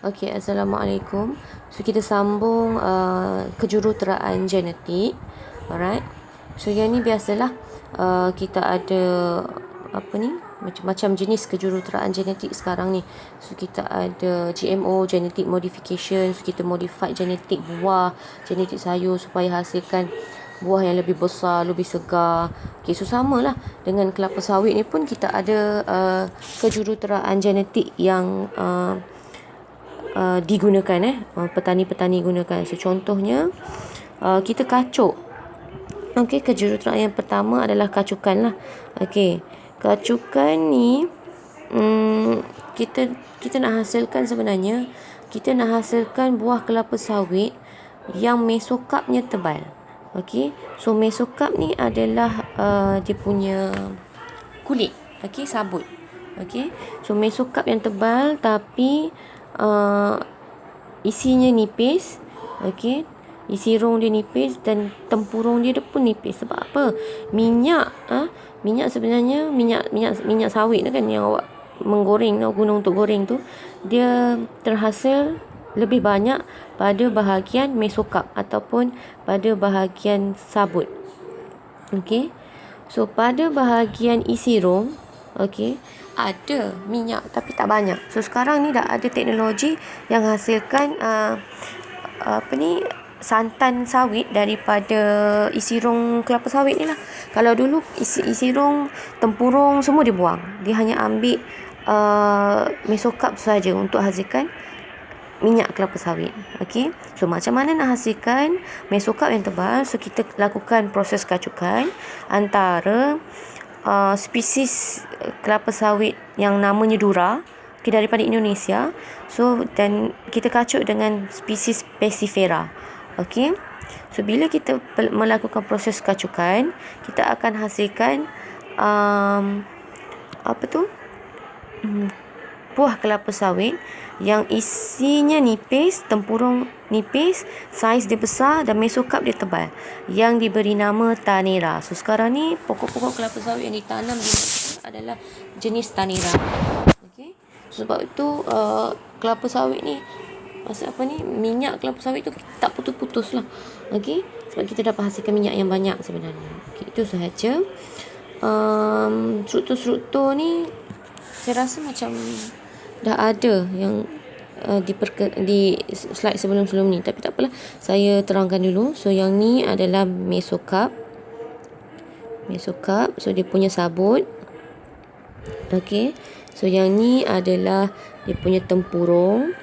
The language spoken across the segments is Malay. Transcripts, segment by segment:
Okey, Assalamualaikum. So kita sambung kejuruteraan genetik. Alright. So yang ni biasalah kita ada apa ni? Macam-macam jenis kejuruteraan genetik sekarang ni. So kita ada GMO, genetic modification. So kita modify genetik buah, genetik sayur supaya hasilkan buah yang lebih besar, lebih segar. Okay, so samalah dengan kelapa sawit ni pun kita ada kejuruteraan genetik yang digunakan petani-petani gunakan. So contohnya kita kacuk. Okey, kejuruteraan yang pertama adalah kacukan lah. Okey, kacukan ni kita nak hasilkan sebenarnya kita nak hasilkan buah kelapa sawit yang mesokapnya tebal. Okey, so mesokap ni adalah dia punya kulit. Okey, sabut. Okey, so mesokap yang tebal tapi isinya nipis. Okey, isi rong dia nipis dan tempurung dia pun nipis. Sebab apa? Minyak sebenarnya minyak sawit tu kan yang awak menggoreng, guna untuk goreng tu, dia terhasil lebih banyak pada bahagian mesokap ataupun pada bahagian sabut. Okey, so pada bahagian isi rong, okey, ada minyak tapi tak banyak. So sekarang ni dah ada teknologi yang hasilkan santan sawit daripada isi rong kelapa sawit ni lah. Kalau dulu isi rong, tempurung semua dibuang. Dia hanya ambil mesokap saja untuk hasilkan minyak kelapa sawit. Okey, so macam mana nak hasilkan mesokap yang tebal? So kita lakukan proses kacukan antara spesies kelapa sawit yang namanya Dura, daripada Indonesia. So dan kita kacuk dengan spesies Passifera. Okey, so bila kita melakukan proses kacukan, kita akan hasilkan buah kelapa sawit yang isinya nipis, tempurung nipis, saiz dia besar dan mesokap dia tebal, yang diberi nama Tanera. So sekarang ni pokok-pokok kelapa sawit yang ditanam di Malaysia adalah jenis Tanera. Okey, sebab itu kelapa sawit ni minyak kelapa sawit tu tak putus-putus lah. Okey, sebab kita dapat hasilkan minyak yang banyak sebenarnya. Okey, itu sahaja. Struktur-struktur ni saya rasa macam dah ada yang di slide sebelum-sebelum ni, tapi tak apalah, saya terangkan dulu. So yang ni adalah mesokap. So dia punya sabut. Okey, so yang ni adalah dia punya tempurung.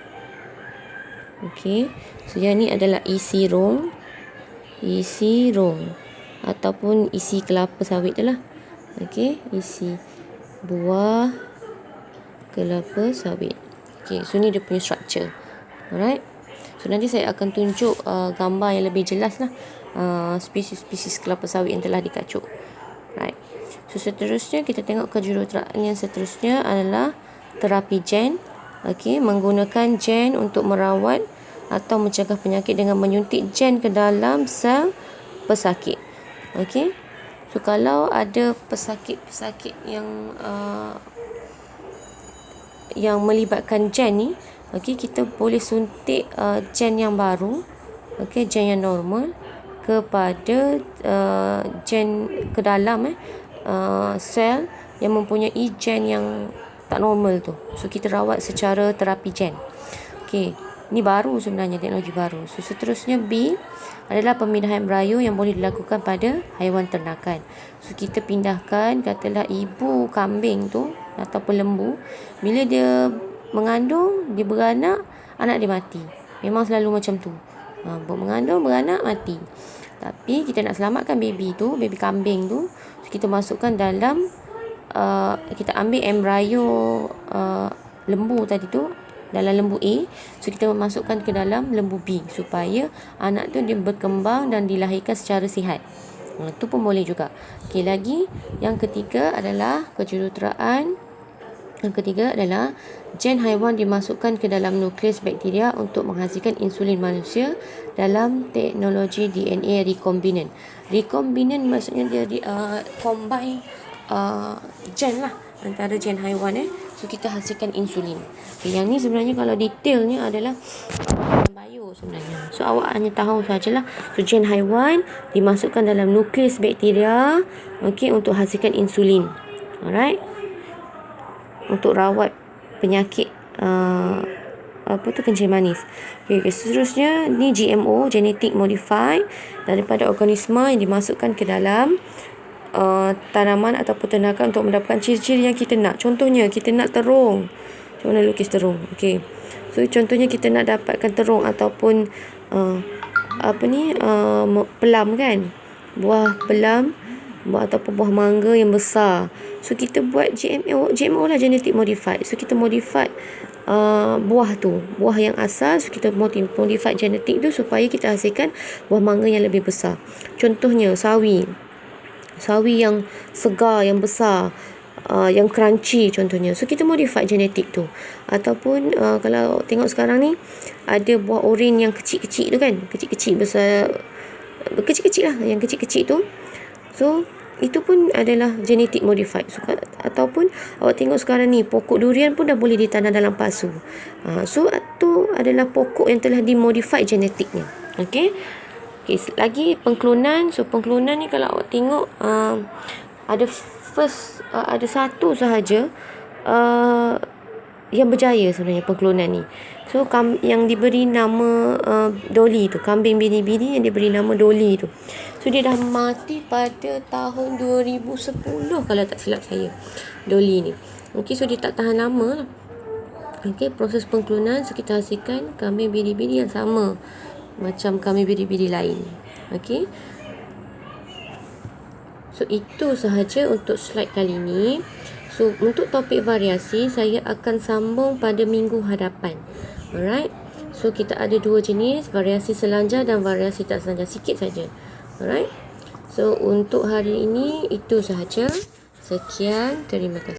Okey, so yang ni adalah isi rong ataupun isi kelapa sawit tu lah. Okey, isi buah kelapa sawit. Okey, so ni dia punya structure. Alright, so nanti saya akan tunjuk gambar yang lebih jelas lah spesies-spesies kelapa sawit yang telah dikacuk. Right, so seterusnya kita tengok kejuruteraan yang seterusnya adalah terapi gen. Okey, menggunakan gen untuk merawat atau mencegah penyakit dengan menyuntik gen ke dalam sel pesakit. Okey, so kalau ada pesakit-pesakit yang melibatkan gen ni, okey, kita boleh suntik gen yang baru, okey, gen yang normal kepada gen ke dalam sel yang mempunyai gen yang tak normal tu. So kita rawat secara terapi gen. Okey, ni baru sebenarnya, teknologi baru. So seterusnya B adalah pemindahan berayu yang boleh dilakukan pada haiwan ternakan. So kita pindahkan, katalah ibu kambing tu ataupun lembu, bila dia mengandung, dia beranak, anak dia mati. Memang selalu macam tu. Mengandung, beranak, mati. Tapi kita nak selamatkan baby kambing tu, so kita masukkan dalam kita ambil embrio lembu tadi tu, dalam lembu A, so kita masukkan ke dalam lembu B supaya anak tu dia berkembang dan dilahirkan secara sihat. Itu pun boleh juga. Okey, lagi yang ketiga adalah kejuruteraan. Yang ketiga adalah gen haiwan dimasukkan ke dalam nukleus bakteria untuk menghasilkan insulin manusia dalam teknologi DNA recombinant. Recombinant maksudnya dia combine gen lah antara gen haiwan So kita hasilkan insulin. Yang ni sebenarnya kalau detailnya adalah bio sebenarnya. So awak hanya tahu sajalah. So gen haiwan dimasukkan dalam nukleus bakteria untuk hasilkan insulin. Alright. Untuk rawat penyakit kencing manis. Seterusnya ni GMO, genetic modified, daripada organisma yang dimasukkan ke dalam tanaman ataupun ternakan untuk mendapatkan ciri-ciri yang kita nak. Contohnya kita nak terung. Macam mana lukis terung? So contohnya kita nak dapatkan terung ataupun pelam kan. Buah pelam, ataupun buah mangga yang besar. So kita buat GMO lah, genetic modified. So kita modify buah tu, buah yang asal. So kita modify genetik tu supaya kita hasilkan buah mangga yang lebih besar. Contohnya sawi yang segar, yang besar, yang crunchy contohnya. So kita modify genetik tu. Ataupun kalau tengok sekarang ni ada buah oren yang kecil-kecil tu kan, kecil-kecil besar, kecil-kecil lah, yang kecil-kecil tu. So itu pun adalah genetic modified. So, ataupun awak tengok sekarang ni pokok durian pun dah boleh ditanam dalam pasu. So tu adalah pokok yang telah dimodify genetiknya. Lagi pengklonan. So pengklonan ni kalau awak tengok ada satu sahaja yang berjaya sebenarnya pengklonan ni. So yang diberi nama Dolly tu, kambing bini-bini yang diberi nama Dolly tu. So dia dah mati pada tahun 2010 kalau tak silap saya, Dolly ni. So dia tak tahan lama lah. Proses pengklonan. So kita hasilkan kambing bini-bini yang sama macam kambing bini-bini lain. So itu sahaja untuk slide kali ni. So untuk topik variasi saya akan sambung pada minggu hadapan. Alright. So kita ada dua jenis, variasi selanjar dan variasi tak selanjar, sikit saja. Alright. So untuk hari ini itu sahaja. Sekian, terima kasih.